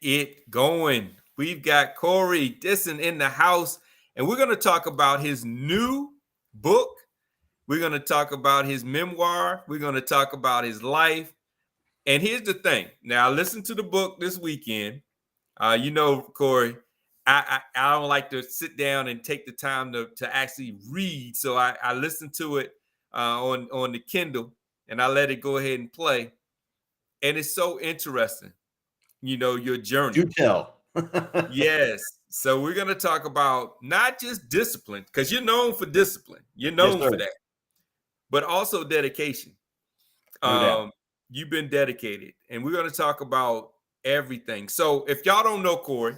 it going. We've got Corey Dissin in the house, and we're going to talk about his new book. We're going to talk about his memoir. We're going to talk about his life. And here's the thing. Now, listen to the book this weekend. Corey, I don't like to sit down and take the time to actually read. So I listen to it on the Kindle, and I let it go ahead and play. And it's so interesting, your journey. Do tell. Yes. So we're going to talk about not just discipline, because you're known for discipline. You're Yes, known sir. for that, but also dedication. No doubt. You've been dedicated, and we're going to talk about everything. So if y'all don't know Corey,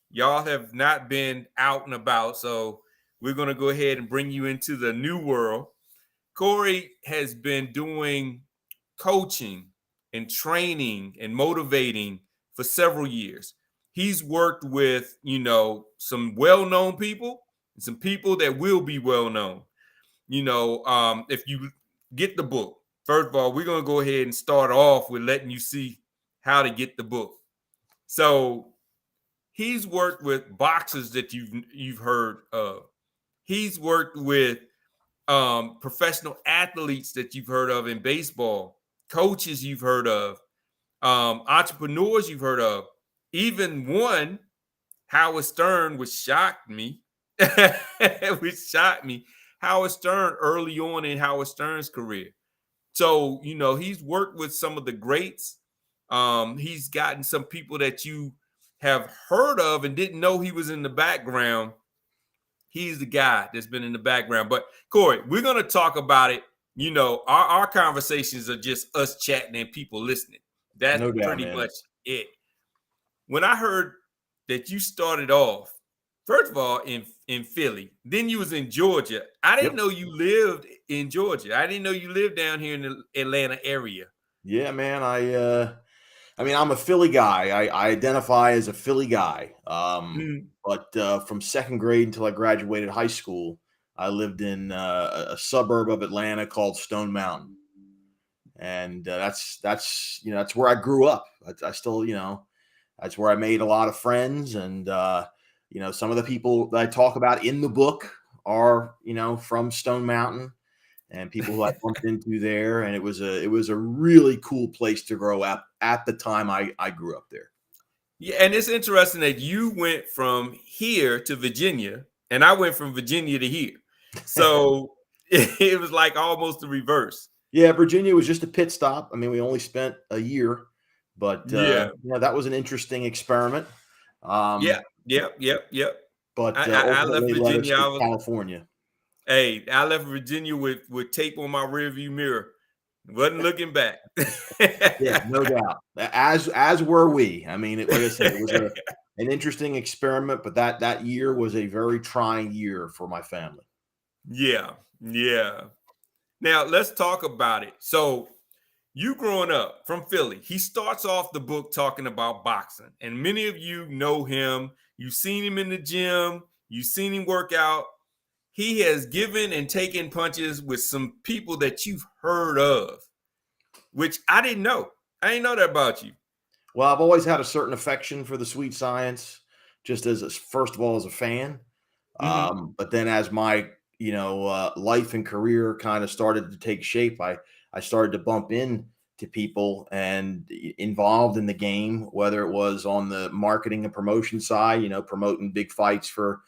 y'all have not been out and about. So we're going to go ahead and bring you into the new world. Corey has been doing coaching and training and motivating for several years. He's worked with, some well-known people and some people that will be well-known. If you get the book, first of all, we're going to go ahead and start off with letting you see how to get the book. So he's worked with boxers that you've heard of. He's worked with professional athletes that you've heard of in baseball, coaches you've heard of, entrepreneurs you've heard of. Even one, Howard Stern, which shocked me. Howard Stern early on in Howard Stern's career. So, he's worked with some of the greats. He's gotten some people that you have heard of and didn't know he was in the background. He's the guy that's been in the background. But Corey, we're going to talk about it. Our conversations are just us chatting and people listening. That's No doubt, pretty man. much it. When I heard that you started off, first of all, in Philly, then you was in Georgia. I didn't know you lived in Georgia. I didn't know you lived down here in the Atlanta area. Yeah, man. I'm a Philly guy. I identify as a Philly guy. But from second grade until I graduated high school, I lived in a suburb of Atlanta called Stone Mountain, and that's where I grew up. I still, that's where I made a lot of friends, and some of the people that I talk about in the book are from Stone Mountain, and people who I bumped into there, and it was a really cool place to grow up at the time I grew up there. Yeah, and it's interesting that you went from here to Virginia, and I went from Virginia to here. So it was like almost the reverse. Yeah, Virginia was just a pit stop. I mean, we only spent a year, but that was an interesting experiment. Yep. But I left ultimately led us Virginia. to California. I left Virginia with tape on my rearview mirror. Wasn't looking back. Yeah, no doubt. As were we. I mean, like I said, it was an interesting experiment, but that year was a very trying year for my family. Yeah. Now let's talk about it. So you growing up from Philly, he starts off the book talking about boxing, and many of you know him. You've seen him in the gym. You've seen him work out. He has given and taken punches with some people that you've heard of, which I didn't know. I didn't know that about you. Well, I've always had a certain affection for the sweet science, just first of all, as a fan. But then as my, life and career kind of started to take shape, I started to bump into people and involved in the game, whether it was on the marketing and promotion side, promoting big fights for,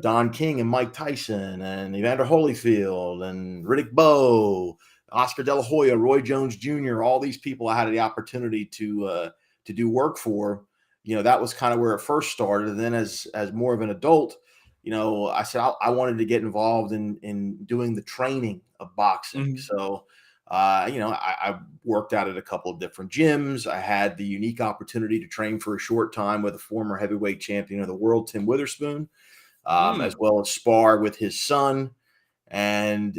Don King and Mike Tyson and Evander Holyfield and Riddick Bowe, Oscar De La Hoya, Roy Jones Jr., all these people I had the opportunity to do work for. That was kind of where it first started. And then as more of an adult, I said I wanted to get involved in doing the training of boxing. So, I worked out at a couple of different gyms. I had the unique opportunity to train for a short time with a former heavyweight champion of the world, Tim Witherspoon, as well as spar with his son. And,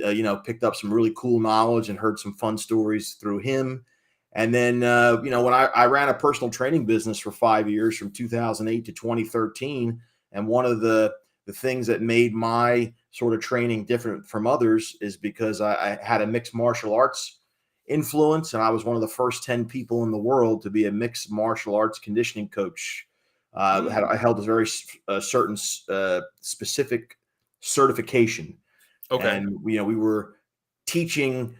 picked up some really cool knowledge and heard some fun stories through him. And then, when I ran a personal training business for 5 years from 2008 to 2013, and one of the things that made my sort of training different from others is because I had a mixed martial arts influence, and I was one of the first 10 people in the world to be a mixed martial arts conditioning coach. I held a very certain specific certification, Okay. and we were teaching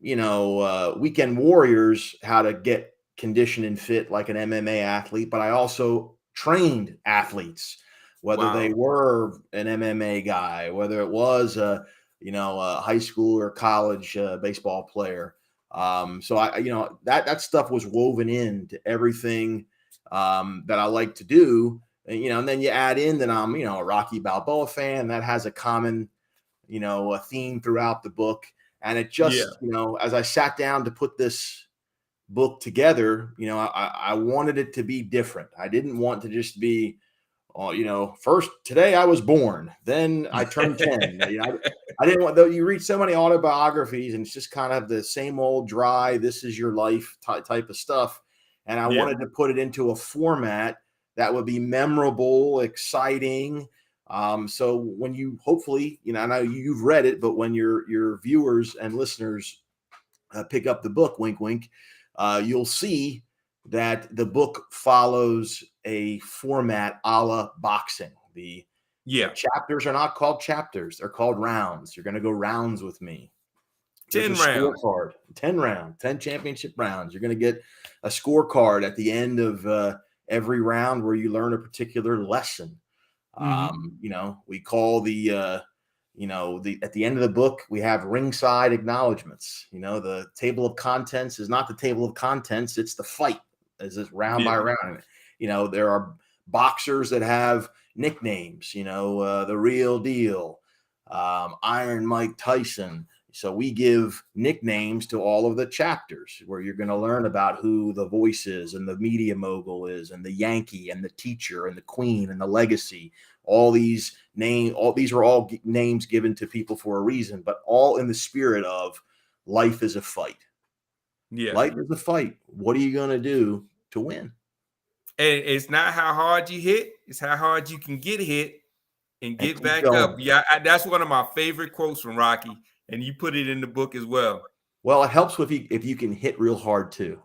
weekend warriors how to get conditioned and fit like an MMA athlete, but I also trained athletes, whether Wow. they were an MMA guy, whether it was a high school or college baseball player. So that stuff was woven into everything that I like to do. And then you add in that I'm, a Rocky Balboa fan. That has a common, a theme throughout the book. And it Yeah. just, as I sat down to put this book together, I wanted it to be different. I didn't want to just be, first today I was born, then I turned 10. I didn't want, though you read so many autobiographies and it's just kind of the same old dry, this is your life type of stuff. And I wanted to put it into a format that would be memorable, exciting. So when you hopefully, I know you've read it, but when your viewers and listeners pick up the book, wink, wink, you'll see that the book follows a format a la boxing. The chapters are not called chapters; they're called rounds. You're going to go rounds with me. There's 10 a rounds. scorecard, 10 rounds, 10 championship rounds. You're going to get a scorecard at the end of every round where you learn a particular lesson. We call the at the end of the book, we have ringside acknowledgments. The table of contents is not the table of contents, it's the fight as it's round by round. There are boxers that have nicknames, the real deal, Iron Mike Tyson. So we give nicknames to all of the chapters where you're going to learn about who the voice is and the media mogul is and the Yankee and the teacher and the queen and the legacy. All these are all names given to people for a reason, but all in the spirit of life is a fight. Yeah. Life is a fight. What are you going to do to win? And it's not how hard you hit, it's how hard you can get hit and get back up. Yeah, that's one of my favorite quotes from Rocky, and you put it in the book as well. Well, it helps if you can hit real hard too.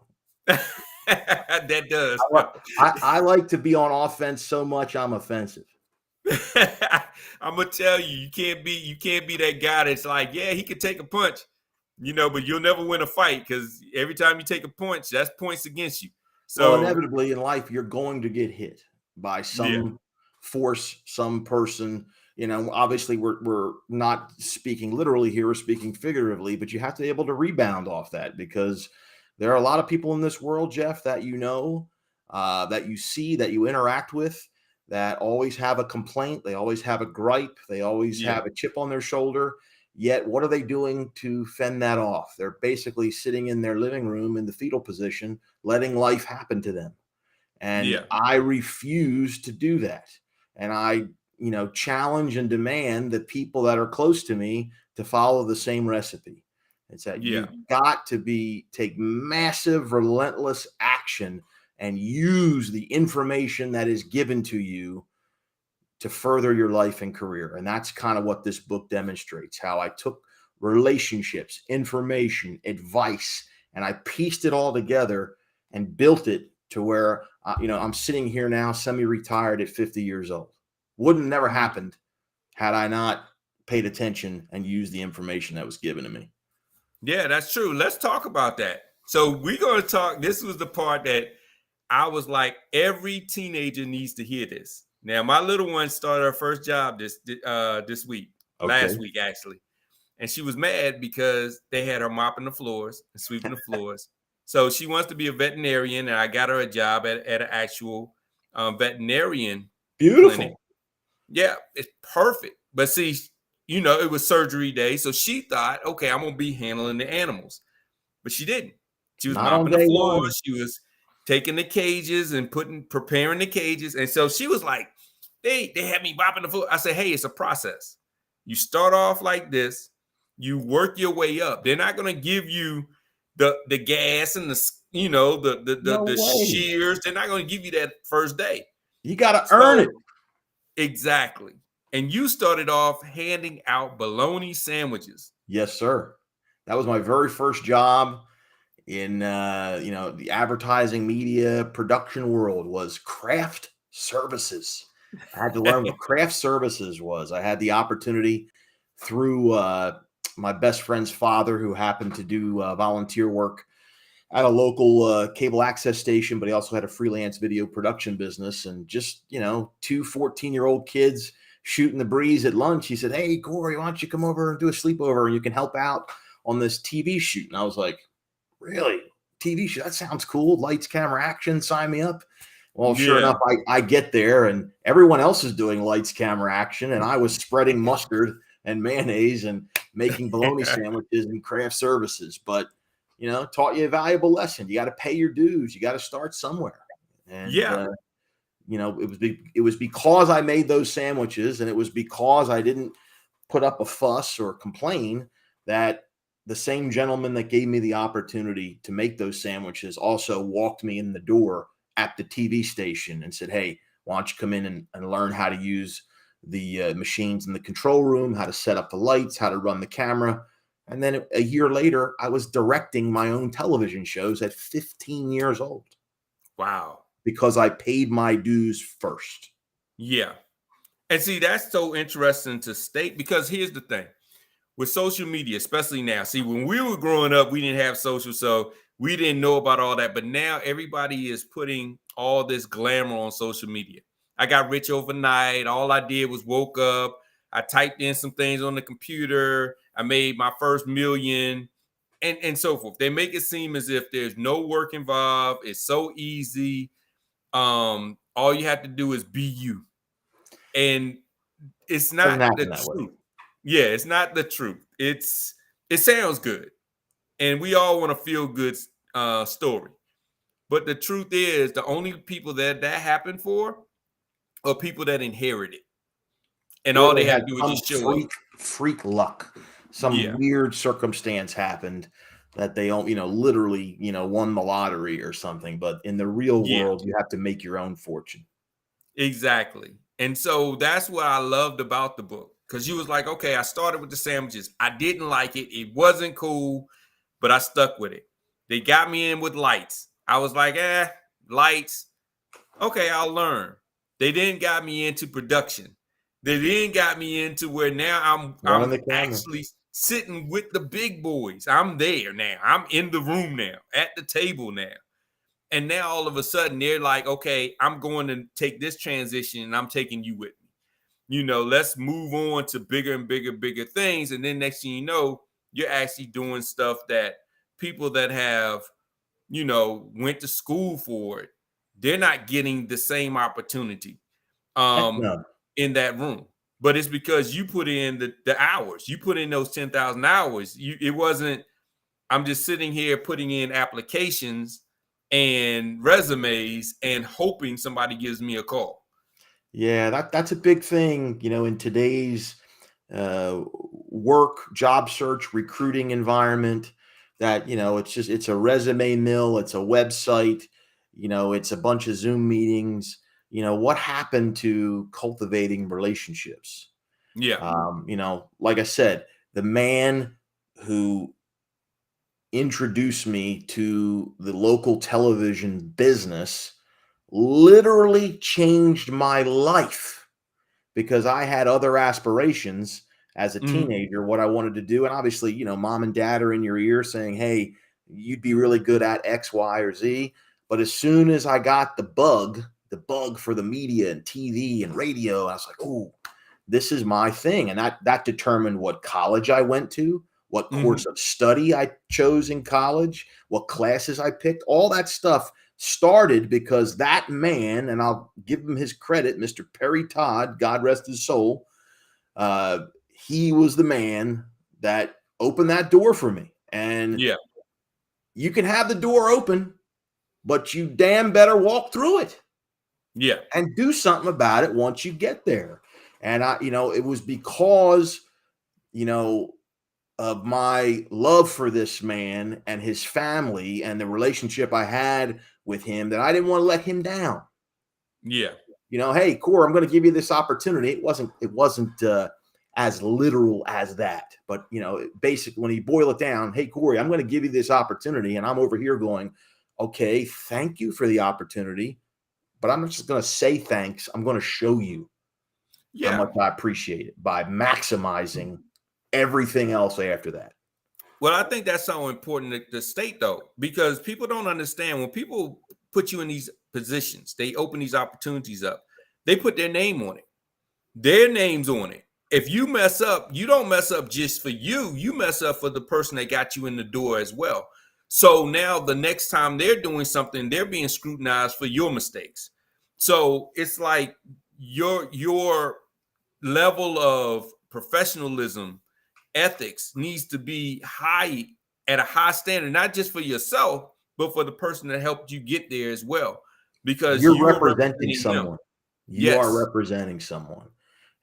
That does. I like to be on offense so much I'm offensive. I'm gonna tell you, you can't be that guy that's like, yeah, he could take a punch, but you'll never win a fight because every time you take a punch, that's points against you. So inevitably in life, you're going to get hit by some force, some person. Obviously we're not speaking literally here, we're speaking figuratively, but you have to be able to rebound off that because there are a lot of people in this world, Jeff, that that you see, that you interact with, that always have a complaint, they always have a gripe, they always have a chip on their shoulder. Yet what are they doing to fend that off? They're basically sitting in their living room in the fetal position, letting life happen to them. And I refuse to do that. And I, challenge and demand the people that are close to me to follow the same recipe. It's that you've got to take massive, relentless action and use the information that is given to you to further your life and career. And that's kind of what this book demonstrates, how I took relationships, information, advice, and I pieced it all together and built it to where, I'm sitting here now, semi-retired at 50 years old. Wouldn't have never happened had I not paid attention and used the information that was given to me. Yeah, that's true. Let's talk about that. So we're going to talk. This was the part that I was like, every teenager needs to hear this. Now, my little one started her first job this week, last week actually, and she was mad because they had her mopping the floors and sweeping the floors. So she wants to be a veterinarian, and I got her a job at an actual veterinarian clinic. Yeah, it's perfect. But see, it was surgery day, so she thought, okay, I'm gonna be handling the animals, but she didn't. She was mopping the floors. She was taking the cages and preparing the cages, and so she was like, they had me mopping the floor. I said, hey, it's a process. You start off like this, you work your way up. They're not gonna give you the gas and the shears. They're not gonna give you that first day. You got to earn it. Exactly. And you started off handing out bologna sandwiches. Yes, sir. That was my very first job. in the advertising media production world was craft services. I had to learn what craft services was. I had the opportunity through my best friend's father, who happened to do volunteer work at a local cable access station, but he also had a freelance video production business. And just, two 14-year-old kids shooting the breeze at lunch. He said, "Hey, Corey, why don't you come over and do a sleepover and you can help out on this TV shoot?" And I was like, "Really? TV show? That sounds cool. Lights, camera, action. Sign me up." Well, sure Yeah. enough, I get there and everyone else is doing lights, camera, action. And I was spreading mustard and mayonnaise and making bologna sandwiches and craft services. But, taught you a valuable lesson. You got to pay your dues. You got to start somewhere. And, Yeah. it was because I made those sandwiches, and it was because I didn't put up a fuss or complain, that the same gentleman that gave me the opportunity to make those sandwiches also walked me in the door at the TV station and said, "Hey, why don't you come in and learn how to use the machines in the control room, how to set up the lights, how to run the camera." And then a year later, I was directing my own television shows at 15 years old Wow. because I paid my dues first. Yeah. And see, that's so interesting to state, because here's the thing with social media, especially now. See, when we were growing up, we didn't have social, so we didn't know about all that. But now everybody is putting all this glamour on social media. I got rich overnight. All I did was woke up. I typed in some things on the computer. I made my first million, and so forth. They make it seem as if there's no work involved. It's so easy. All you have to do is be you. And it's Doesn't not the happen that way. truth. Yeah, it's not the truth. It sounds good, and we all want a feel good story. But the truth is, the only people that happened for are people that inherit it, and Or all they they had had to do is some just show up. freak luck. Some Yeah, weird circumstance happened that they don't, literally, won the lottery or something. But in the real yeah, world, you have to make your own fortune. exactly. And so that's what I loved about the book, because you was like, okay, I started with the sandwiches. I didn't like it. It wasn't cool, but I stuck with it. They got me in with lights. I was like, lights. Okay, I'll learn. They then got me into production. They then got me into where now Running I'm the camera. actually sitting with the big boys. I'm there now. I'm in the room now, at the table now. And now all of a sudden they're like, okay, I'm going to take this transition and I'm taking you with me. Let's move on to bigger and bigger things. And then next thing you know, you're actually doing stuff that people that have, went to school for it, they're not getting the same opportunity Heck um no. in that room. But it's because you put in the hours. You put in those 10,000 hours. It wasn't, I'm just sitting here putting in applications and resumes and hoping somebody gives me a call. Yeah, that's a big thing, in today's work, job search, recruiting environment. That it's a resume mill, it's a website, it's a bunch of Zoom meetings. What happened to cultivating relationships? Yeah. Like I said, the man who introduced me to the local television business literally changed my life, because I had other aspirations as a Mhm. teenager, what I wanted to do. And obviously, mom and dad are in your ear saying, "Hey, you'd be really good at X, Y, or Z." But as soon as I got the bug for the media and TV and radio, I was like, "Oh, this is my thing." And that determined what college I went to, what Mhm. course of study I chose in college, what classes I picked. All that stuff started because that man, and I'll give him his credit, Mr. Perry Todd, God rest his soul, he was the man that opened that door for me. And Yeah. you can have the door open, but you damn better walk through it Yeah. and do something about it once you get there. And it was because, you know, of my love for this man and his family and the relationship I had with him, that I didn't want to let him down. Yeah. Hey, Core, I'm going to give you this opportunity. It wasn't as literal as that. But, basically, when you boil it down, hey, Corey, I'm going to give you this opportunity. And I'm over here going, okay, thank you for the opportunity. But I'm not just going to say thanks. I'm going to show you how Yeah. much I appreciate it by maximizing everything else after that. Well, I think that's so important to state, though, because people don't understand when people put you in these positions, they open these opportunities up, they put their name on it, their name's on it. If you mess up, you don't mess up just for you, you mess up for the person that got you in the door as well. So now the next time they're doing something, they're being scrutinized for your mistakes. So it's like your level of professionalism, ethics needs to be high, at a high standard, not just for yourself, but for the person that helped you get there as well, because You're you're representing representing them. someone. You are Yes. representing someone.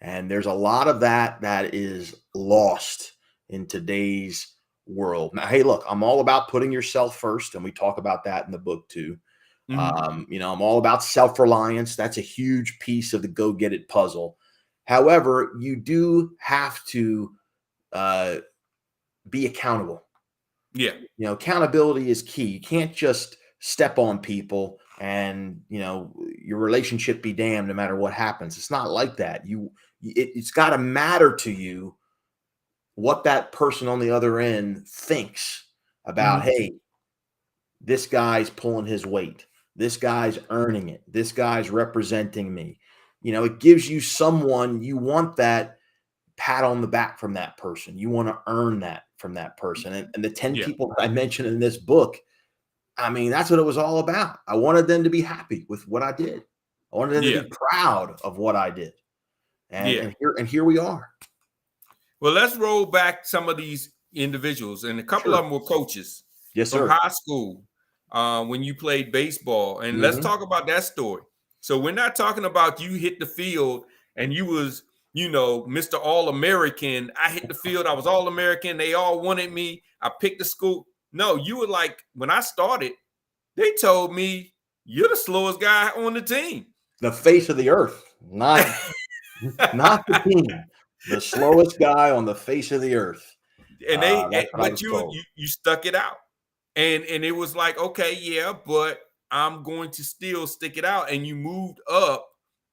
And there's a lot of that is lost in today's world. Now, hey, look, I'm all about putting yourself first, and we talk about that in the book too. Mhm. I'm all about self-reliance. That's a huge piece of the go get it puzzle. However, you do have to be accountable. Yeah. Accountability is key. You can't just step on people and, your relationship be damned no matter what happens. It's not like that. It's got to matter to you what that person on the other end thinks about, Mhm. hey, this guy's pulling his weight. This guy's earning it. This guy's representing me. It gives you someone, you want that pat on the back from that person. You want to earn that from that person. And the 10 Yeah. people that I mentioned in this book, I mean, that's what it was all about. I wanted them to be happy with what I did. I wanted them to Yeah. be proud of what I did. And Yeah. and here we are. Well, let's roll back some of these individuals, and a couple of Sure. them were coaches Yes, from sir. high school when you played baseball. And let's Mhm. talk about that story. So we're not talking about you hit the field and you was, Mr. All-American. I hit the field, I was All-American. They all wanted me. I picked the school. No, you were like, when I started, they told me you're the slowest guy on the team. The face of the earth, not the team. The slowest guy on the face of the earth. And That's what I but was you, told. you stuck it out. And it was like, okay, yeah, but I'm going to still stick it out. And you moved up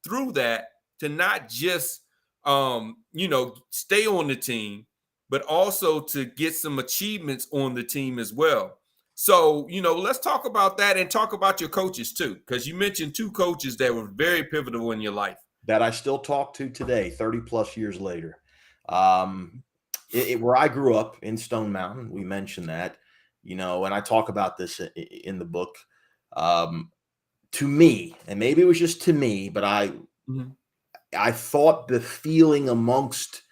through that to not just stay on the team, but also to get some achievements on the team as well. So, let's talk about that and talk about your coaches too, because you mentioned two coaches that were very pivotal in your life. That I still talk to today, 30 plus years later. Um, where I grew up in Stone Mountain, we mentioned that, and I talk about this in the book. Um, to me, and maybe it was just to me, but Mhm. I thought the feeling amongst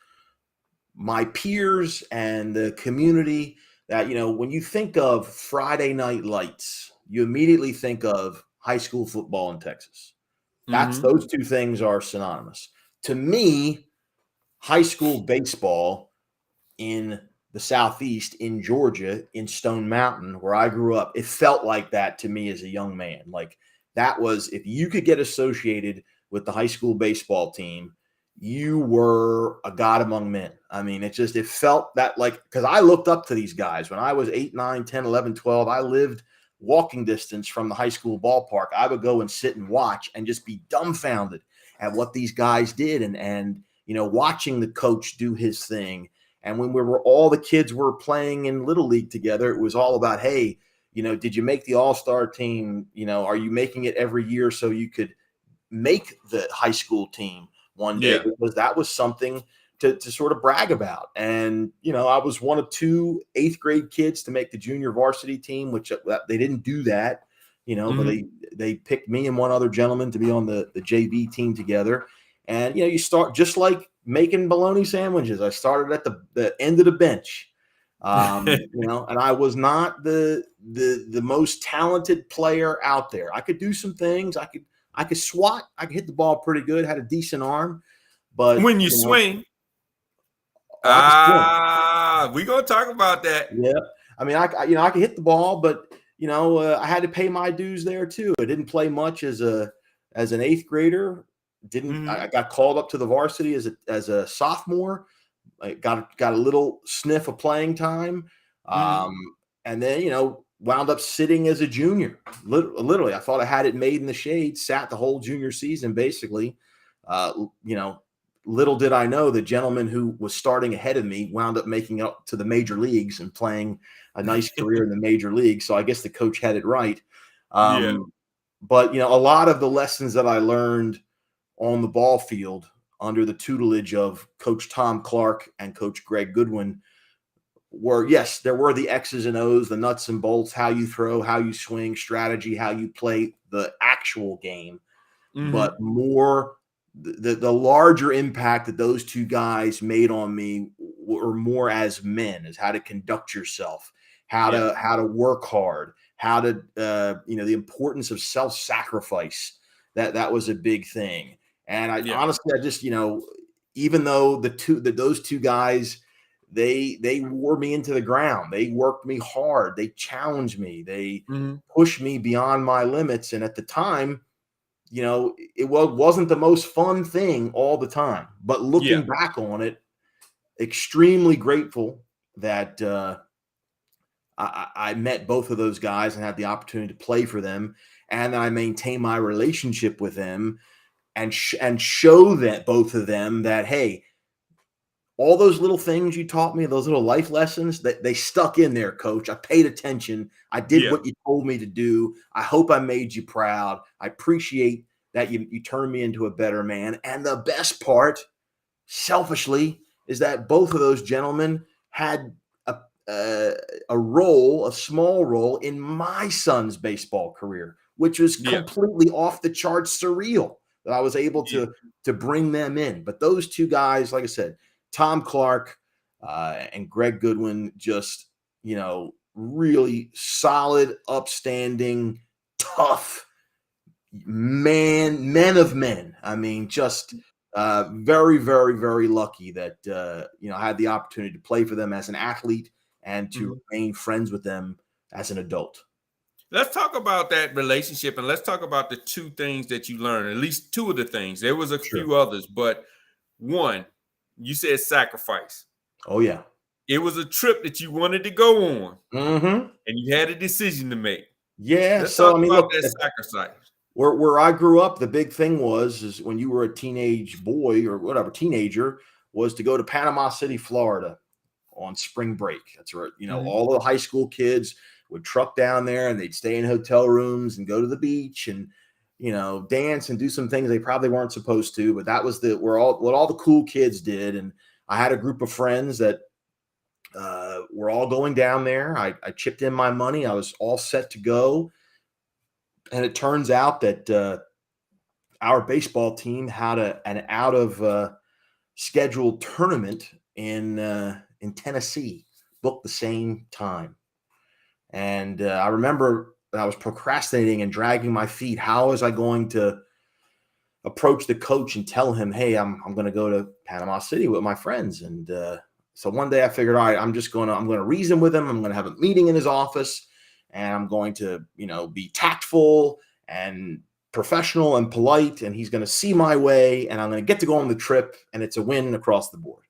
my peers and the community that, when you think of Friday night lights, you immediately think of high school football in Texas. Mhm. Those two things are synonymous. To me, high school baseball in the Southeast, in Georgia, in Stone Mountain, where I grew up, it felt like that to me as a young man. Like that was, if you could get associated with the high school baseball team, you were a god among men. I mean, it felt that, like, because I looked up to these guys when I was 8, 9, 10, 11, 12. I lived walking distance from the high school ballpark. I would go and sit and watch and just be dumbfounded at what these guys did. And watching the coach do his thing. And when all the kids were playing in Little League together, it was all about, hey, did you make the all-star team? Are you making it every year so you could make the high school team one day? Yeah. Because that was something to sort of brag about. And, I was one of 2 eighth grade kids to make the junior varsity team, which they didn't do that, but Mhm. they picked me and one other gentleman to be on the JV team together. And, you start just like making bologna sandwiches. I started at the end of the bench, and I was not the most talented player out there. I could do some things. I could swat. I could hit the ball pretty good, had a decent arm, but, When you swing, I could swing. we're gonna talk about that. Yeah. I mean, I could hit the ball, but, I had to pay my dues there too. I didn't play much as an eighth grader. I Mhm. got called up to the varsity as a sophomore. I got a little sniff of playing time, Mhm. um, and then wound up sitting as a junior. Literally, I thought I had it made in the shade. Sat the whole junior season basically. Uh, you know, Little did I know the gentleman who was starting ahead of me wound up making it up to the major leagues and playing a nice career in the major leagues. So I guess the coach had it right. Yeah. But a lot of the lessons that I learned on the ball field under the tutelage of Coach Tom Clark and Coach Greg Goodwin were, yes, there were the X's and O's, the nuts and bolts, how you throw, how you swing, strategy, how you play the actual game, but Mhm. more the larger impact that those two guys made on me were more as men, as how to conduct yourself, Yeah. how to work hard, how to the importance of self-sacrifice. That was a big thing. And I Yeah. honestly, I just even though those two guys, they wore me into the ground, they worked me hard, they challenged me, they Mhm. pushed me beyond my limits. And at the time, it wasn't the most fun thing all the time, but Yeah. looking back on it, extremely grateful that I met both of those guys and had the opportunity to play for them, and I maintain my relationship with them, and show that both of them that, hey, all those little things you taught me, those little life lessons, that they stuck in there, coach. I paid attention. I did Yeah. what you told me to do. I hope I made you proud. I appreciate that you turned me into a better man. And the best part, selfishly, is that both of those gentlemen had a, a, a small role in my son's baseball career, which was Yeah. completely off the charts surreal that I was able Yeah. to bring them in. But those two guys, like I said, Tom Clark and Greg Goodwin, just really solid, upstanding, tough men of men. I mean, just very, very, very lucky that I had the opportunity to play for them as an athlete and to Mhm. remain friends with them as an adult. Let's talk about that relationship and let's talk about the two things that you learned, at least two of the things. There was a Sure. few others, but one, you said sacrifice. Oh yeah. It was a trip that you wanted to go on Hmm. and you had a decision to make. Yeah. Let's So talk I mean, about look, that sacrifice. where I grew up, the big thing is when you were a teenage boy or whatever teenager, was to go to Panama City, Florida, on spring break. That's where, Mhm. all the high school kids would truck down there and they'd stay in hotel rooms and go to the beach and, dance and do some things they probably weren't supposed to. But that was what all the cool kids did. And I had a group of friends that were all going down there. I chipped in my money. I was all set to go. And it turns out that our baseball team had an out of scheduled tournament in Tennessee, booked the same time. And I remember I was procrastinating and dragging my feet. How was I going to approach the coach and tell him, "Hey, I'm going to go to Panama City with my friends"? And so one day I figured, all right, I'm going to reason with him. I'm going to have a meeting in his office, and I'm going to be tactful and professional and polite. And he's going to see my way, and I'm going to get to go on the trip, and it's a win across the board.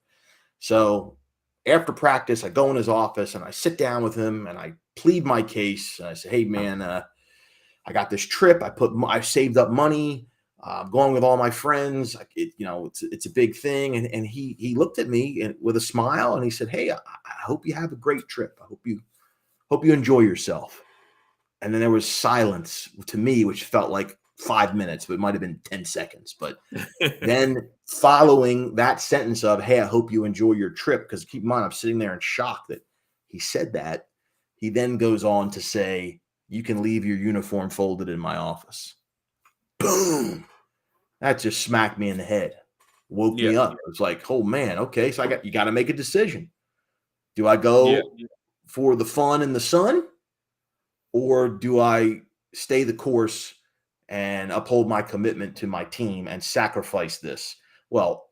So after practice, I go in his office and I sit down with him and I plead my case. And I say, "Hey, man, I got this trip. I saved up money. I'm going with all my friends. It's a big thing." And he looked at me with a smile and he said, "Hey, I hope you have a great trip. I hope you enjoy yourself." And then there was silence to me, which felt like 5 minutes, but it might have been 10 seconds. But then following that sentence of, "Hey, I hope you enjoy your trip," because keep in mind, I'm sitting there in shock that he said that. He then goes on to say, "You can leave your uniform folded in my office." Boom. That just smacked me in the head, woke Yeah. me up. It was like, oh man, okay. So you got to make a decision. Do I Yeah. go for the fun and the sun, or do I stay the course and uphold my commitment to my team and sacrifice this? Well,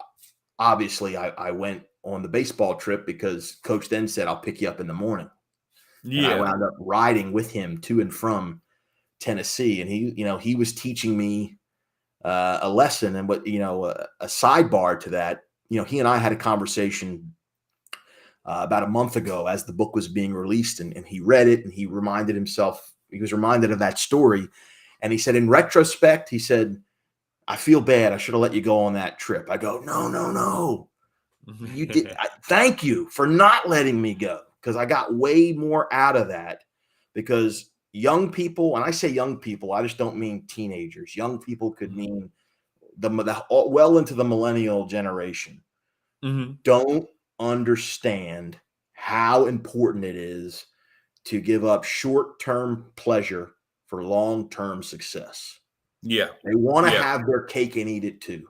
obviously, I went on the baseball trip because coach then said, "I'll pick you up in the morning." And I Yeah. wound up riding with him to and from Tennessee. And he was teaching me a lesson. And a sidebar to that, he and I had a conversation about a month ago as the book was being released, and he read it, and he was reminded of that story. And he said, in retrospect, he said, I feel bad. I should have let you go on that trip. I go, no, no, no. You did. Thank you for not letting me go, because I got way more out of that. Because young people, when I say young people, I just don't mean teenagers. Young people could mean well into the millennial generation. Don't understand how important it is to give up short-term pleasure for long-term success. Yeah. They want to Yeah. have their cake and eat it too.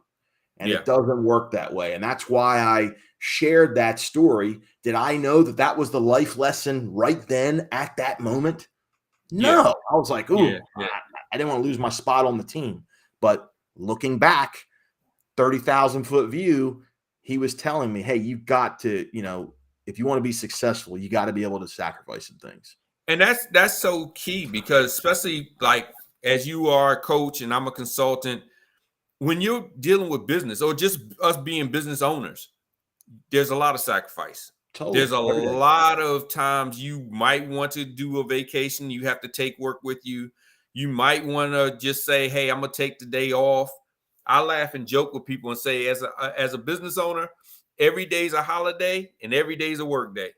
And Yeah. it doesn't work that way. And that's why I shared that story. Did I know that that was the life lesson right then at that moment? No. Yeah. I was like, ooh, Yeah. I didn't want to lose my spot on the team. But looking back, 30,000-foot view, he was telling me, hey, you've got to, if you want to be successful, you got to be able to sacrifice some things. And that's so key, because especially like as you are a coach and I'm a consultant, when you're dealing with business or just us being business owners, there's a lot of sacrifice. Totally. There's a lot of times you might want to do a vacation. You have to take work with you. You might want to just say, hey, I'm going to take the day off. I laugh and joke with people and say, as a business owner, every day is a holiday and every day is a work day.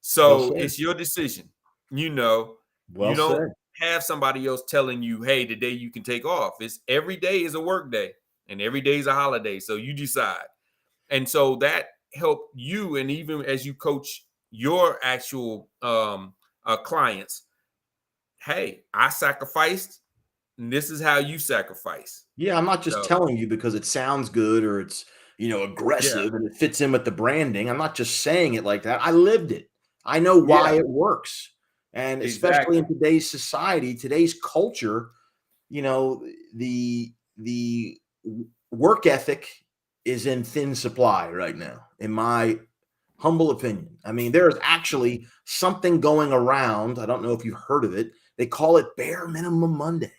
So it's your decision. You don't have somebody else telling you, hey, today you can take off. It's every day is a work day and every day is a holiday. So you decide. And so that helped you. And even as you coach your actual clients, hey, I sacrificed, and this is how you sacrifice. Yeah, I'm not just telling you because it sounds good or it's, aggressive and it fits in with the branding. I'm not just saying it like that. I lived it. I know why it works. And especially in today's society, today's culture, the work ethic is in thin supply right now, in my humble opinion. I mean, there is actually something going around. I don't know if you've heard of it. They call it Bare Minimum Monday.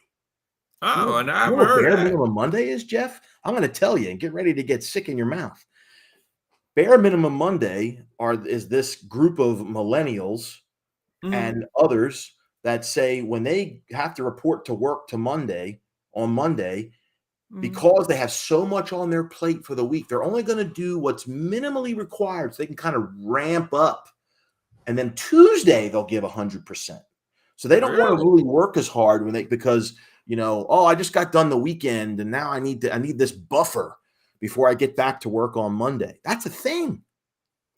Oh, and I've you know heard what Bare that. Minimum Monday is, Jeff? I'm going to tell you, and get ready to get sick in your mouth. Bare Minimum Monday is this group of millennials and others that say when they have to report to work on Monday, because they have so much on their plate for the week, they're only going to do what's minimally required so they can kind of ramp up. And then Tuesday, they'll give 100%. So they don't want to really work as hard because I just got done the weekend and now I need this buffer before I get back to work on Monday. That's a thing.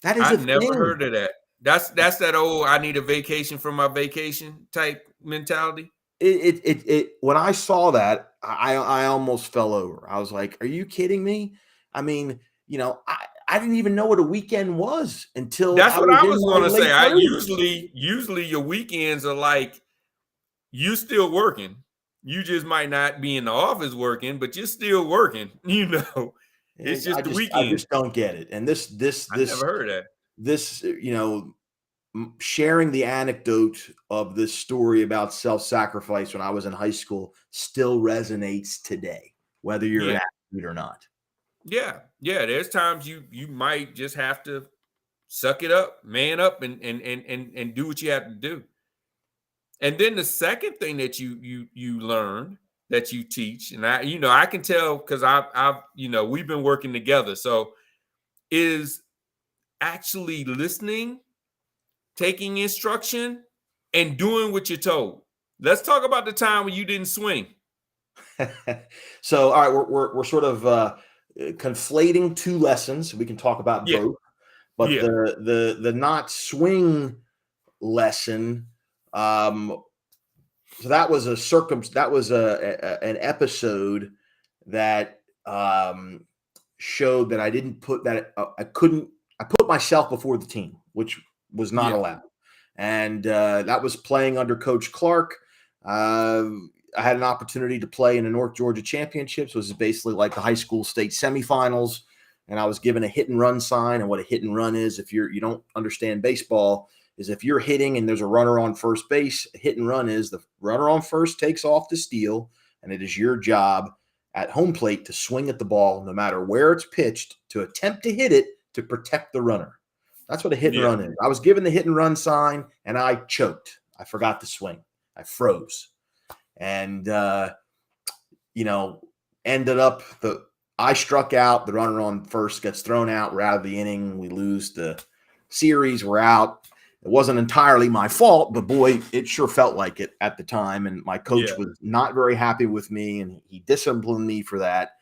That is I've never heard of that. That's that old I need a vacation from my vacation type mentality. When I saw that, I almost fell over. I was like, are you kidding me? I mean, I didn't even know what a weekend was until that's what I was going to say. I usually your weekends are like you still working. You just might not be in the office working, but you're still working. It's just the weekend. I just don't get it. And this I never heard of that. This, sharing the anecdote of this story about self-sacrifice when I was in high school still resonates today, whether you're an athlete or not. Yeah. There's times you might just have to suck it up, man up, and do what you have to do. And then the second thing that you learn that you teach, and I can tell because I've we've been working together, so is actually listening, taking instruction, and doing what you're told. Let's talk about the time when you didn't swing. So, all right, we're sort of conflating two lessons. We can talk about both, but the not swing lesson. So that was an episode that showed that I didn't put that I put myself before the team, which was not allowed. And that was playing under Coach Clark. I had an opportunity to play in the North Georgia Championships, which is basically like the high school state semifinals. And I was given a hit and run sign. And what a hit and run is, if you don't understand baseball, is if you're hitting and there's a runner on first base, a hit and run is the runner on first takes off to steal, and it is your job at home plate to swing at the ball no matter where it's pitched to attempt to hit it to protect the runner. That's what a hit and Yeah. run is. I was given the hit and run sign, and I choked. I forgot to swing. I froze, and ended up I struck out. The runner on first gets thrown out. We're out of the inning. We lose the series. We're out. It wasn't entirely my fault, but boy, it sure felt like it at the time. And my coach Yeah. was not very happy with me, and he disciplined me for that.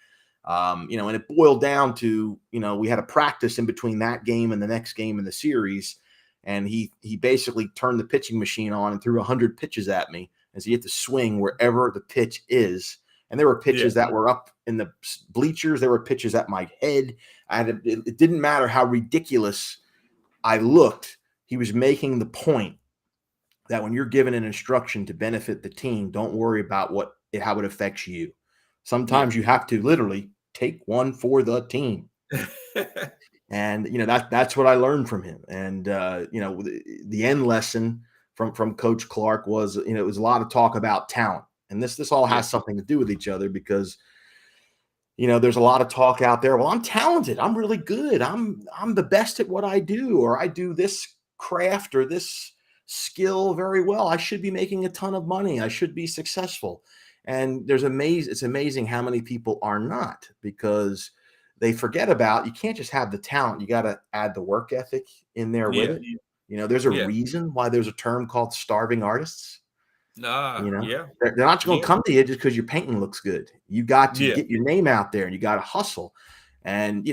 And it boiled down to, we had a practice in between that game and the next game in the series. And he basically turned the pitching machine on and threw 100 pitches at me as he had to swing wherever the pitch is. And there were pitches that were up in the bleachers. There were pitches at my head. It didn't matter how ridiculous I looked. He was making the point that when you're given an instruction to benefit the team, don't worry about how it affects you. Sometimes you have to literally take one for the team. And, that's what I learned from him. And, the end lesson from Coach Clark was, it was a lot of talk about talent. And this all has something to do with each other because, there's a lot of talk out there. Well, I'm talented. I'm really good. I'm the best at what I do, or I do this craft or this skill very well. I should be making a ton of money. I should be successful. And it's amazing how many people are not, because they forget about, you can't just have the talent. You got to add the work ethic in there with it. There's a reason why there's a term called starving artists. They're not just going to come to you just because your painting looks good. You got to get your name out there, and you got to hustle. And,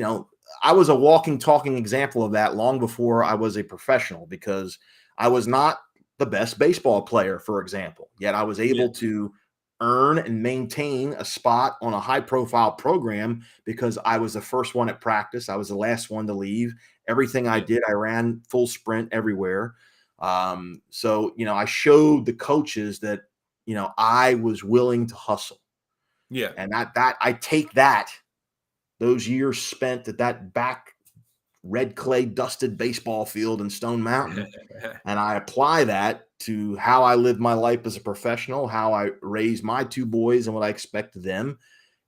I was a walking, talking example of that long before I was a professional, because I was not the best baseball player, for example, yet I was able to earn and maintain a spot on a high profile program because I was the first one at practice. I was the last one to leave. Everything I did, I ran full sprint everywhere. So, I showed the coaches that, I was willing to hustle. Yeah. And that I take those years spent at that back red clay dusted baseball field in Stone Mountain, and I apply that to how I live my life as a professional, how I raise my two boys and what I expect of them,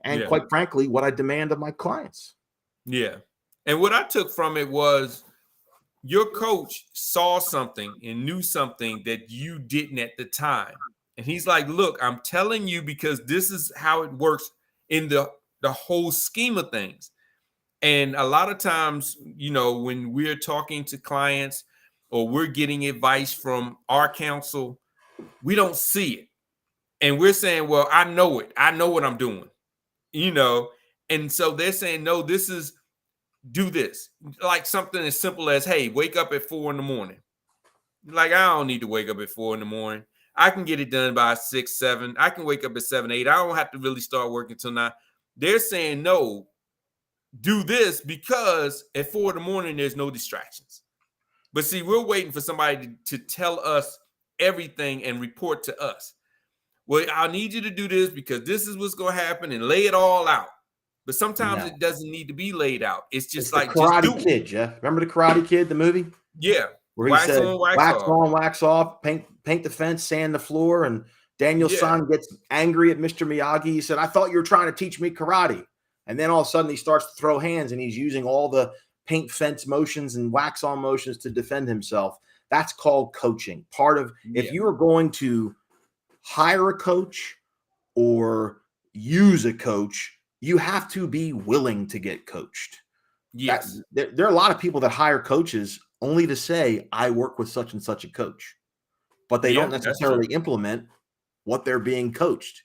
and quite frankly, what I demand of my clients. Yeah. And what I took from it was your coach saw something and knew something that you didn't at the time. And he's like, look, I'm telling you because this is how it works in the whole scheme of things. And a lot of times, when we're talking to clients or we're getting advice from our counsel, we don't see it. And we're saying, well, I know it. I know what I'm doing, And so they're saying, no, do this. Like something as simple as, hey, wake up at 4 a.m. Like, I don't need to wake up at 4 a.m. I can get it done by 6, 7. I can wake up at 7, 8. I don't have to really start working till 9. They're saying, no, do this because at 4 a.m, there's no distractions. But see, we're waiting for somebody to tell us everything and report to us. Well, I need you to do this because this is what's going to happen, and lay it all out. But sometimes it doesn't need to be laid out. It's just like, the Karate just do Kid, it. Jeff. Remember the Karate Kid, the movie? Yeah. Where he said, wax on, wax off, paint the fence, sand the floor. And Daniel's son gets angry at Mr. Miyagi. He said, I thought you were trying to teach me karate. And then all of a sudden he starts to throw hands, and he's using all the paint fence motions and wax on motions to defend himself. That's called coaching. If you are going to hire a coach or use a coach, you have to be willing to get coached. Yes. There are a lot of people that hire coaches only to say, I work with such and such a coach, but they don't necessarily implement what they're being coached.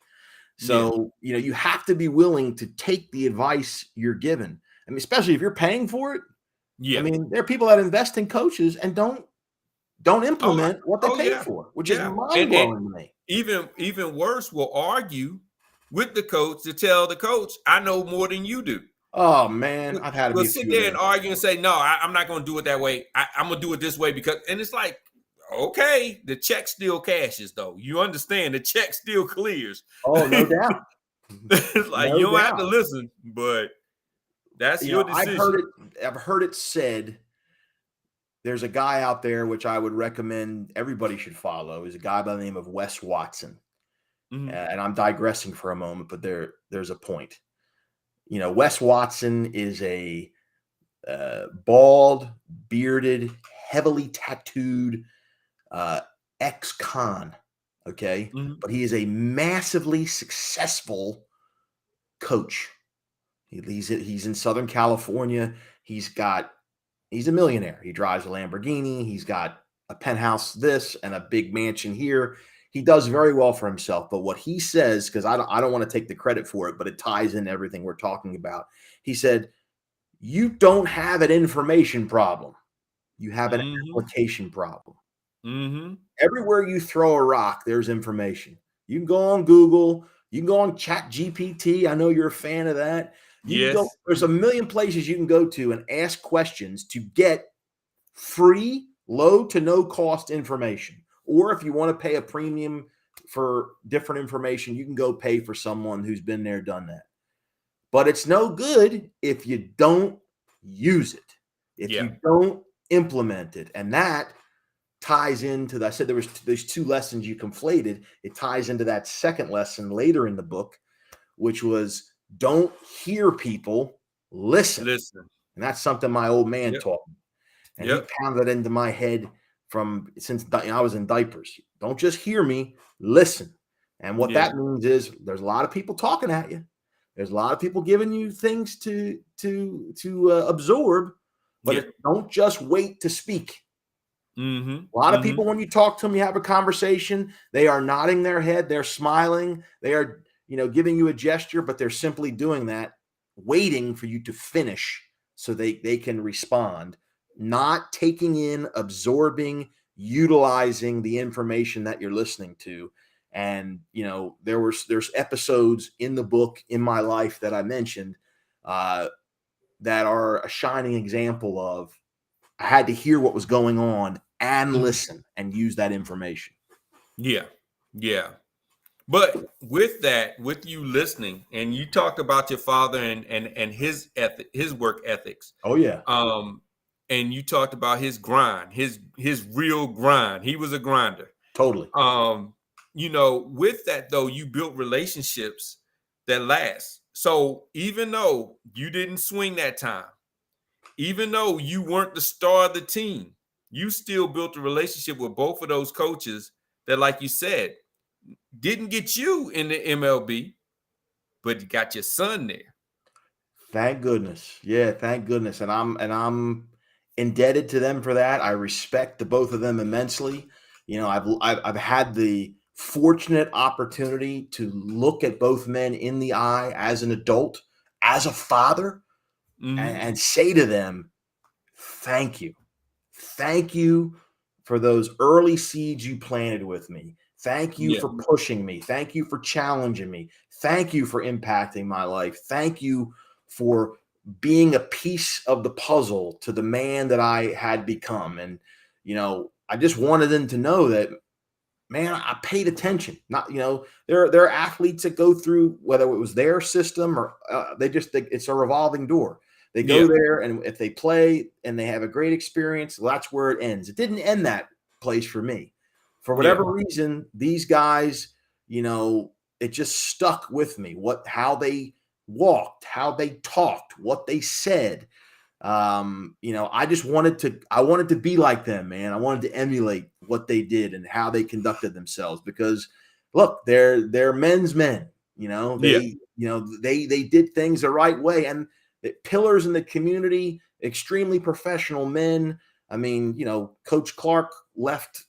So, you have to be willing to take the advice you're given. I mean, especially if you're paying for it. Yeah. I mean, there are people that invest in coaches and don't implement what they pay for, which is mind-blowing to me. Even worse, will argue with the coach to tell the coach, I know more than you do. Oh man, I've had to sit there and argue and say, no, I'm not going to do it that way. I'm going to do it this way and it's like, okay, the check still cashes though. You understand the check still clears. Oh, no doubt. It's like, you don't have to listen, but that's your decision. I've heard it said. There's a guy out there which I would recommend everybody should follow. He's a guy by the name of Wes Watson. Mm-hmm. And I'm digressing for a moment, but there's a point. Wes Watson is a bald, bearded, heavily tattooed ex-con. Okay. Mhm. But he is a massively successful coach. He's in Southern California. He's a millionaire. He drives a Lamborghini. He's got a penthouse this and a big mansion here. He does very well for himself. But what he says, because I don't want to take the credit for it, but it ties in everything we're talking about. He said, you don't have an information problem. You have an Mhm. application problem. Mhm. Everywhere you throw a rock, there's information. You can go on Google. You can go on Chat GPT. I know you're a fan of that. You can go, Yes. there's a million places you can go to and ask questions to get free, low to no cost information. Or if you want to pay a premium for different information, you can go pay for someone who's been there, done that. But it's no good if you don't use it, if Yeah. you don't implement it. And that ties into I said there's two lessons you conflated. It ties into that second lesson later in the book, which was don't hear people, listen. Listen. And that's something my old man Yep. taught me. And he Yep. pounded into my head since I was in diapers. Don't just hear me, listen. And what Yeah. that means is there's a lot of people talking at you. There's a lot of people giving you things to absorb, but Yeah. don't just wait to speak. Mhm. A lot of Mhm. people, when you talk to them, you have a conversation, they are nodding their head, they're smiling, they are, giving you a gesture, but they're simply doing that, waiting for you to finish so they can respond, not taking in, absorbing, utilizing the information that you're listening to. And there's episodes in the book in my life that I mentioned uh, that are a shining example of I had to hear what was going on and Mhm. listen and use that information. Yeah. Yeah. But with that, with you listening, and you talked about your father and his his work ethics, Oh yeah, um, and you talked about his grind, his real grind. He was a grinder. totally. Um, with that though, you built relationships that last. So even though you didn't swing that time, even though you weren't the star of the team, you still built a relationship with both of those coaches that, like you said, didn't get you in the MLB, but got your son there. Thank goodness. Yeah, thank goodness. And I'm indebted to them for that. I respect the both of them immensely. I've had the fortunate opportunity to look at both men in the eye as an adult, as a father, and, Hmm. and say to them, thank you. Thank you for those early seeds you planted with me. Thank you Yeah, for pushing me. Thank you for challenging me. Thank you for impacting my life. Thank you for being a piece of the puzzle to the man that I had become. And, I just wanted them to know that, man, I paid attention. Not, there are athletes that go through whether it was their system or it's a revolving door. They go yeah, there, and if they play and they have a great experience, well, that's where it ends. It didn't end that place for me. For yeah, whatever reason, these guys, it just stuck with me. How they walked, how they talked, what they said. I wanted to be like them, man. I wanted to emulate what they did and how they conducted themselves because look, they're men's men. yeah. They did things the right way, and the pillars in the community, extremely professional men. I mean, Coach Clark left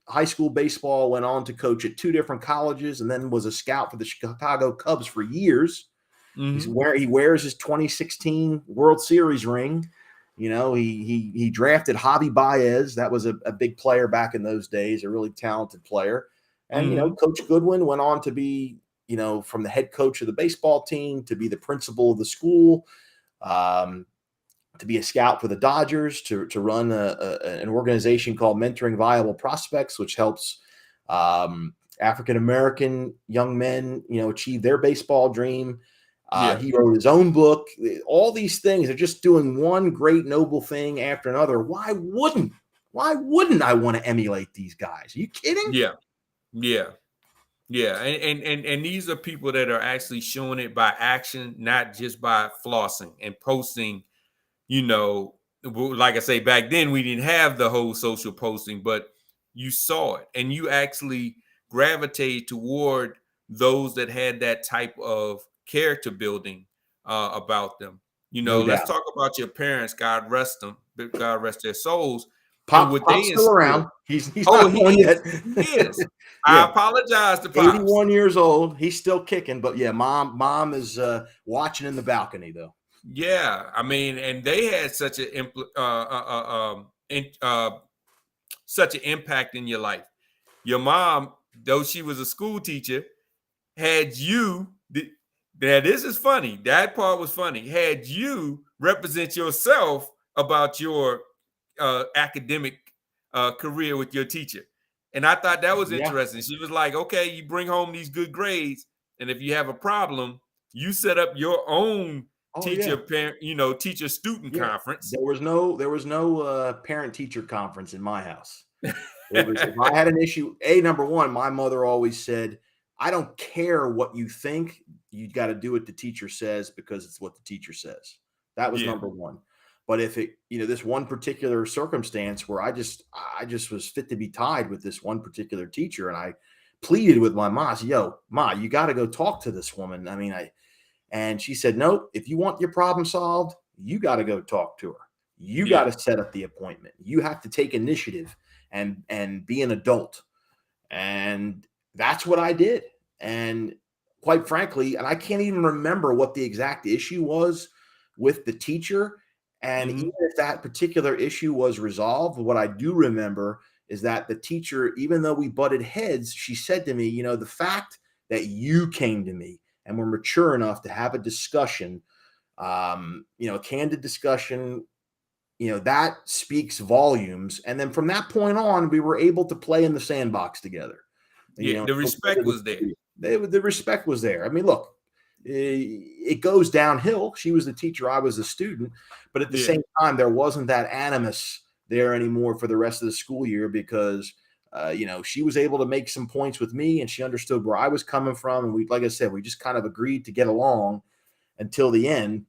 high school baseball, went on to coach at two different colleges, and then was a scout for the Chicago Cubs for years. Hmm. He wears his 2016 World Series ring. He drafted Javi Baez. That was a big player back in those days, a really talented player. And Hmm. Coach Goodwin went on to be, from the head coach of the baseball team to be the principal of the school, um, to be a scout for the Dodgers, to run an organization called Mentoring Viable Prospects, which helps African American young men, achieve their baseball dream. Yeah, He wrote his own book. All these things are just doing one great noble thing after another. Why wouldn't? Why wouldn't I want to emulate these guys? Are you kidding? yeah, yeah, yeah. And these are people that are actually showing it by action, not just by flossing and posting you know, like I say, back then we didn't have the whole social posting, but you saw it and you actually gravitated toward those that had that type of character building about them. You know, No let's doubt. talk about your parents. God rest them. God rest their souls. And Pop what Pop's they still instilled. around. He's Oh, not he going is. yet. He is. I Yeah, apologize to Pops. 81 years old. He's still kicking, but yeah, mom is watching in the balcony though. Yeah, I mean, and they had such an such an impact in your life. Your mom, though she was a school teacher, had you. Now this is funny. That part was funny. Had you represent yourself about your academic career with your teacher, and I thought that was Yeah. interesting. She was like, "Okay, you bring home these good grades, and if you have a problem, you set up your own Oh teacher yeah. parent, teacher student Yeah. conference." There was no parent teacher conference in my house. It was if I had an issue, number one, my mother always said, I don't care what you think, you got to do what the teacher says because it's what the teacher says. That was Yeah. number one. But if it, this one particular circumstance where I just was fit to be tied with this one particular teacher, and I pleaded with my mom, I said, yo, Ma, you got to go talk to this woman. I mean, and she said, nope, if you want your problem solved, you got to go talk to her. You got Yeah. to set up the appointment. You have to take initiative and be an adult. And that's what I did. And quite frankly, and I can't even remember what the exact issue was with the teacher. And Mhm. even if that particular issue was resolved, what I do remember is that the teacher, even though we butted heads, she said to me, the fact that you came to me and were mature enough to have a discussion, a candid discussion, that speaks volumes. And then from that point on, we were able to play in the sandbox together. Yeah, the respect was there. The respect was there. I mean, look, it goes downhill. She was the teacher, I was the student, but at the Yeah. same time, there wasn't that animus there anymore for the rest of the school year because she was able to make some points with me, and she understood where I was coming from, and like I said, we just kind of agreed to get along until the end.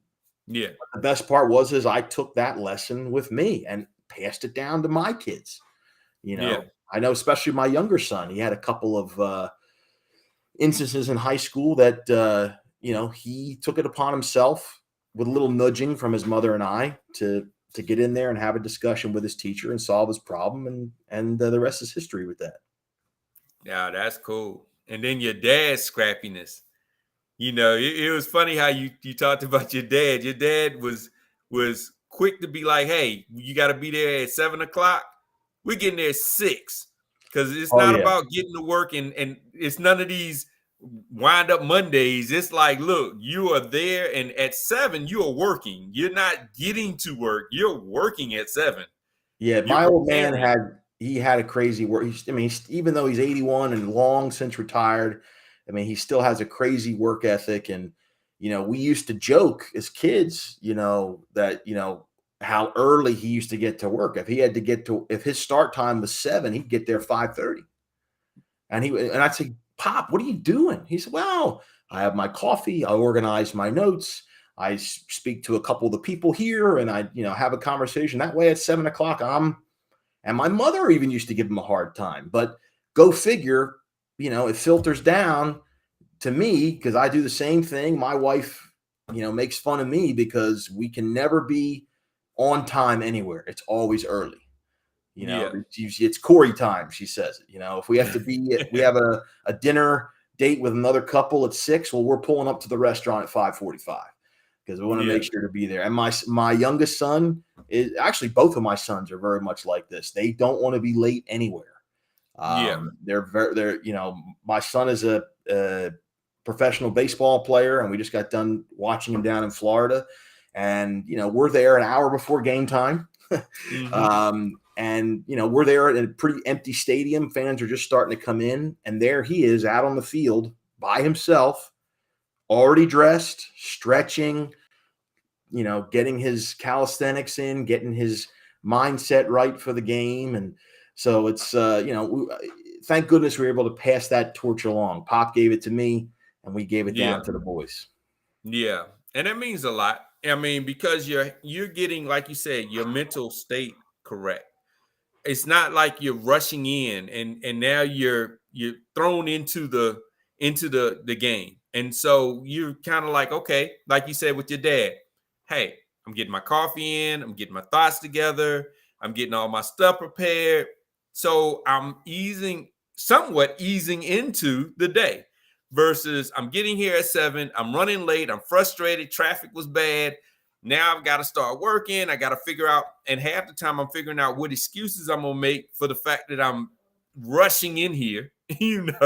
Yeah. The best part was I took that lesson with me and passed it down to my kids. Yeah. I know, especially my younger son, he had a couple of instances in high school that he took it upon himself with a little nudging from his mother and I to get in there and have a discussion with his teacher and solve his problem, and the rest is history with that. Yeah, that's cool. And then your dad's scrappiness. It was funny how you talked about your dad. Your dad was quick to be like, "Hey, you got to be there at 7 o'clock. We're getting there at 6, because it's Oh not yeah. about getting to work and it's none of these wind up Mondays. It's like, look, you are there, and at 7 you are working. You're not getting to work. You're working at 7. Yeah, You're my old man preparing. had a crazy work. Even though he's 81 and long since retired, I mean, he still has a crazy work ethic. And we used to joke as kids, that how early he used to get to work. If his start time was 7, he'd get there 5:30. And I'd say, Pop, what are you doing? He said, well, I have my coffee, I organize my notes, I speak to a couple of the people here, and I, have a conversation. That way at 7 o'clock, and my mother even used to give him a hard time. But go figure, it filters down to me because I do the same thing. My wife, makes fun of me because we can never be on time anywhere. It's always early. Yeah. It's Corey time, she says it. If we have to we have a dinner date with another couple at 6, well, we're pulling up to the restaurant at 5:45 because we want to Yeah. make sure to be there. And my youngest son is actually, both of my sons are very much like this. They don't want to be late anywhere. Yeah. They're my son is a professional baseball player, and we just got done watching him down in Florida, and we're there an hour before game time. Mhm. And we're there at a pretty empty stadium. Fans are just starting to come in, and there he is out on the field by himself, already dressed, stretching, getting his calisthenics in, getting his mindset right for the game. And so it's thank goodness we were able to pass that torch along. Pop gave it to me, and we gave it Yeah. down to the boys. Yeah. And that means a lot. I mean, because you're getting, like you said, your mental state correct. It's not like you're rushing in and now you're thrown into the game. And so you're kind of like, okay, like you said with your dad, hey, I'm getting my coffee in, I'm getting my thoughts together, I'm getting all my stuff prepared. So I'm somewhat easing into the day versus I'm getting here at 7, I'm running late, I'm frustrated, traffic was bad. Now I've got to start working. I got to figure out, and half the time I'm figuring out what excuses I'm gonna make for the fact that I'm rushing in here, and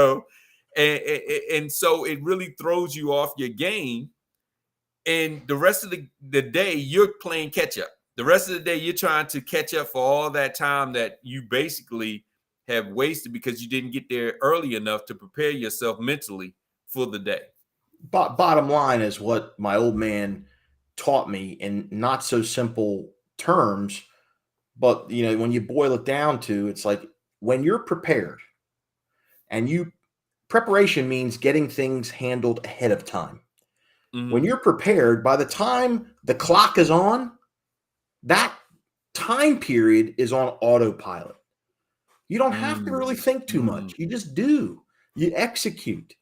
so it really throws you off your game. And the rest of the day, you're playing catch up. The rest of the day, you're trying to catch up for all that time that you basically have wasted because you didn't get there early enough to prepare yourself mentally for the day. Bottom line is what my old man taught me in not so simple terms, but when you boil it down to, it's like when you're prepared and preparation means getting things handled ahead of time. When Mhm. you're prepared, by the time the clock is on, that time period is on autopilot. You don't have to really Mm, think too mm. much. You just do. You execute.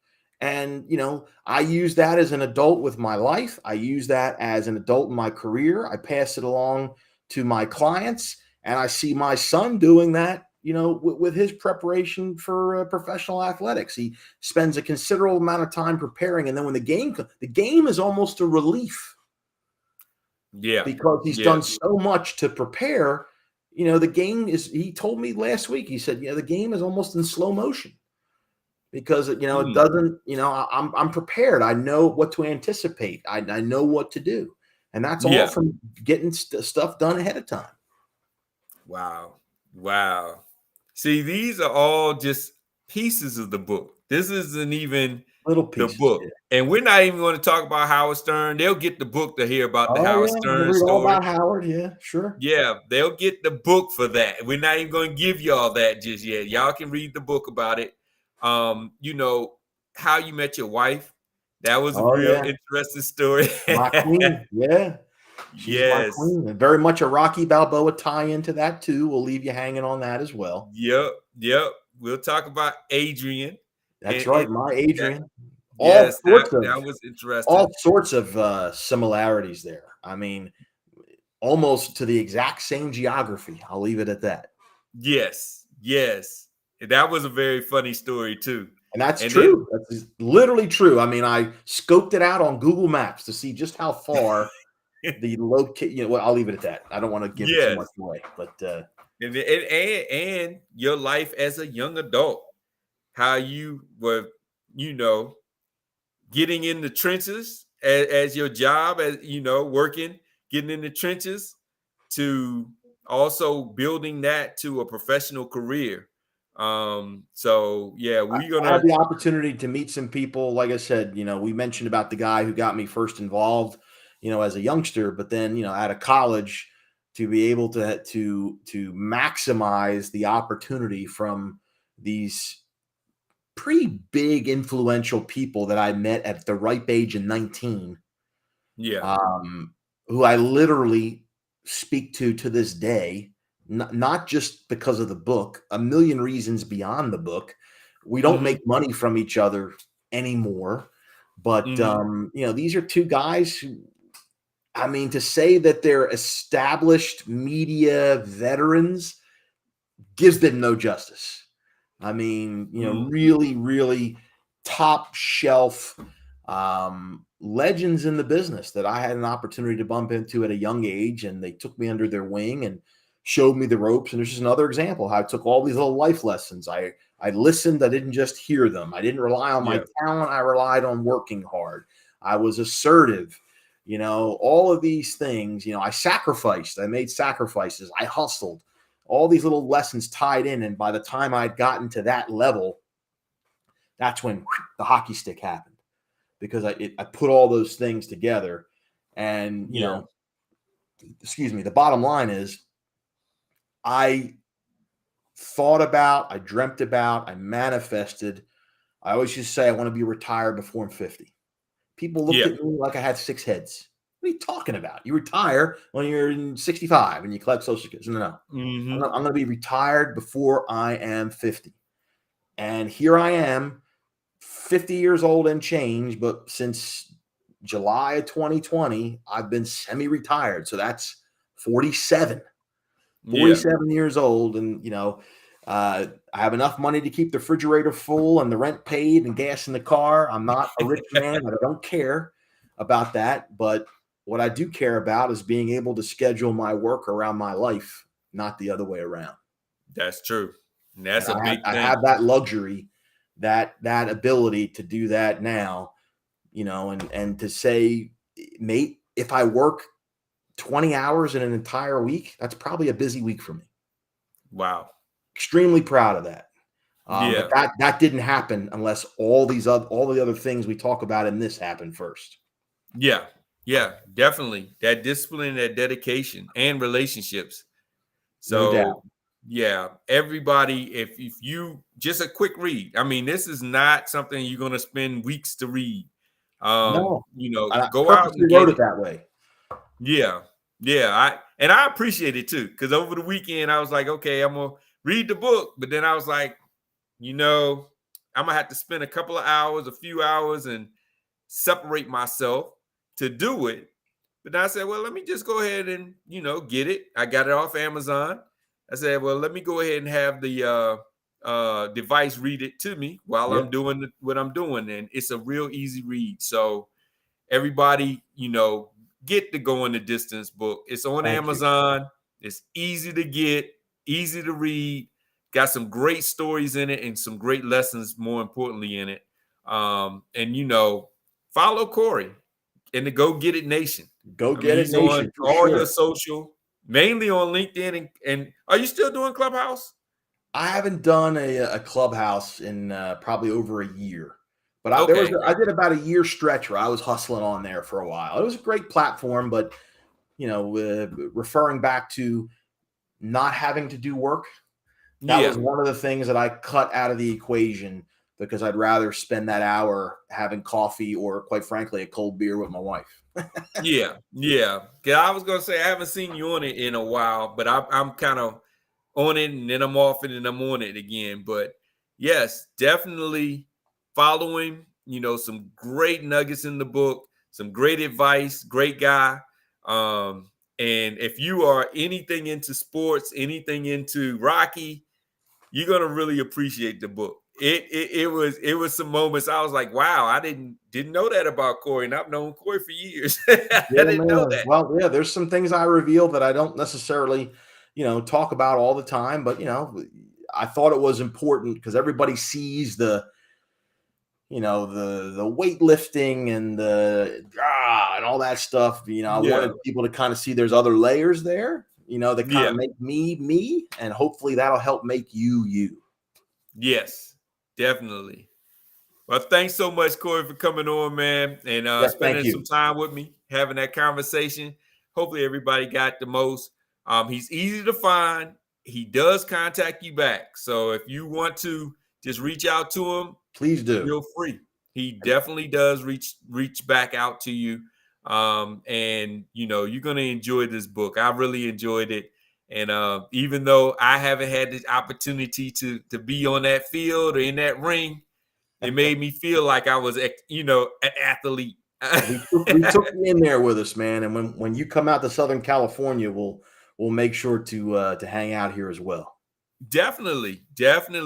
And, I use that as an adult with my life. I use that as an adult in my career. I pass it along to my clients. And I see my son doing that, with his preparation for professional athletics. He spends a considerable amount of time preparing. And then when the game is almost a relief Yeah. because he's Yeah. done so much to prepare. The game he told me last week, he said, the game is almost in slow motion because, it Mm. doesn't, I'm prepared. I know what to anticipate. I know what to do. And that's all Yeah. from getting stuff done ahead of time. Wow. Wow. See, these are all just pieces of the book. This isn't even Little the pieces. book. Yeah. And we're not even going to talk about Howard Stern. They'll get the book to hear about the Oh, Howard yeah. I can Stern read all story. about Howard. Yeah, sure. Yeah, they'll get the book for that. We're not even going to give y'all that just yet. Y'all can read the book about it. How You Met Your Wife. That was a Oh, real yeah. interesting story. My queen. Yeah. She's my Yes. queen. And very much a Rocky Balboa tie into that, too. We'll leave you hanging on that as well. Yep. Yep. We'll talk about Adrian. That's And right. My that, Adrian. All yes, that, sorts of that was interesting. all sorts of similarities there. I mean, almost to the exact same geography. I'll leave it at that. Yes. Yes. And that was a very funny story too. And that's And then true. That's literally true. I mean, I scoped it out on Google Maps to see just how far the locate. Well, I'll leave it at that. I don't want to give it too yes. much away, but And your life as a young adult, how you were, you know, getting in the trenches as your job, as working, getting in the trenches, to also building that to a professional career. So yeah, we're I had gonna the opportunity to meet some people. Like I said, we mentioned about the guy who got me first involved, as a youngster, but then, out of college, to be able to maximize the opportunity from these pretty big influential people that I met at the ripe age of 19, yeah. um, who I literally speak to this day, not just because of the book, a million reasons beyond the book. We don't Hmm. make money from each other anymore, but Hmm. these are two guys who, I mean, to say that they're established media veterans gives them no justice. I mean, Hmm. really, really top shelf legends in the business that I had an opportunity to bump into at a young age, and they took me under their wing and showed me the ropes. And there's just another example how I took all these little life lessons. I listened. I didn't just hear them. I didn't rely on my Yeah. talent. I relied on working hard. I was assertive. All of these things. I sacrificed. I made sacrifices. I hustled. All these little lessons tied in, and by the time I'd gotten to that level, that's when the hockey stick happened, because I put all those things together. And Yeah. excuse me, the bottom line is I thought about, I dreamt about, I manifested. I always used to say I want to be retired before I'm 50. People looked Yeah. at me like I had 6 heads. What are you talking about? You retire when you're in 65 and you collect Social Security. No, no, no. Mm-hmm. I'm going to be retired before I am 50. And here I am, 50 years old and change, but since July of 2020, I've been semi-retired. So that's 47. Yeah. 47 years old, and I have enough money to keep the refrigerator full and the rent paid and gas in the car. I'm not a rich man, but I don't care about that. But what I do care about is being able to schedule my work around my life, not the other way around. That's true. And And that's a big I thing. have that luxury, that ability to do that now, and to say, mate, if I work 20 hours in an entire week, that's probably a busy week for me. Wow. Extremely proud of that. But Yeah. that didn't happen unless all the other things we talk about in this happened first. Yeah. Yeah. Definitely. That discipline, that dedication, and relationships. No doubt. So yeah, everybody, if you just a quick read. I mean, this is not something you're gonna spend weeks to read. No, I Go out purposely and wrote get it it. that way. Yeah. Yeah. I appreciate it too. Cause over the weekend I was like, okay, I'm gonna read the book, but then I was like, you know, I'm gonna have to spend a couple of hours, a few hours, and separate myself to do it. But then I said, well, let me just go ahead and get it. I got it off Amazon. I said, well, let me go ahead and have the device read it to me while Yep. I'm doing what I'm doing, and it's a real easy read. So everybody, get the Going the Distance book. It's on Thank you. Amazon. It's easy to get, easy to read. Got some great stories in it and some great lessons, more importantly, in it. And follow Corey in the Go Get It Nation. Go I mean, get it, he's on nation, for all your sure. social, mainly on LinkedIn. And are you still doing Clubhouse? I haven't done a clubhouse in probably over a year, but Okay. I did about a year stretch where I was hustling on there for a while. It was a great platform, but referring back to not having to do work, that was Yeah. one of the things that I cut out of the equation because I'd rather spend that hour having coffee or, quite frankly, a cold beer with my wife. Yeah. Yeah. 'Cause I was gonna say I haven't seen you on it in a while, but I'm kind of on it and then I'm off it and I'm on it again. But yes, definitely following, some great nuggets in the book, some great advice, great guy. And if you are anything into sports, anything into Rocky, you're gonna really appreciate the book. It was some moments I was like, wow, I didn't know that about Corey, and I've known Corey for years. I Yeah, didn't know man. that. Well, yeah, there's some things I reveal that I don't necessarily, talk about all the time, but I thought it was important because everybody sees the weightlifting and and all that stuff. I Yeah, wanted people to kind of see there's other layers there, that kind yeah, of make me me, and hopefully that'll help make you you. yes, definitely. Well, thanks so much, Corey, for coming on, man, and Yeah, thank spending some you. time with me, having that conversation. Hopefully, everybody got the most. He's easy to find. He does contact you back, so if you want to just reach out to him, Please do. feel free. He definitely does reach back out to you. And you're gonna enjoy this book. I really enjoyed it. And even though I haven't had the opportunity to be on that field or in that ring, it made me feel like I was an athlete. We took you in there with us, man. And when you come out to Southern California, we'll make sure to hang out here as well. Definitely,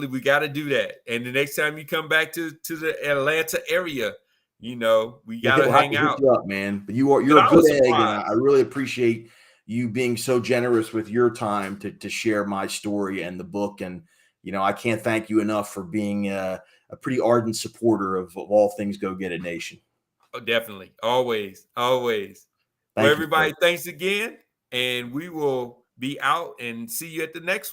we got to do that. And the next time you come back to the Atlanta area, we got to We'll have hang to hit out. you up, man. But But you're a I good was egg, and I surprised. really appreciate you being so generous with your time to share my story and the book. And I can't thank you enough for being a pretty ardent supporter of all things Go Get It Nation. Oh, definitely. Always. Always. Well, Thank you, sir. everybody, thanks again. And we will be out and see you at the next one.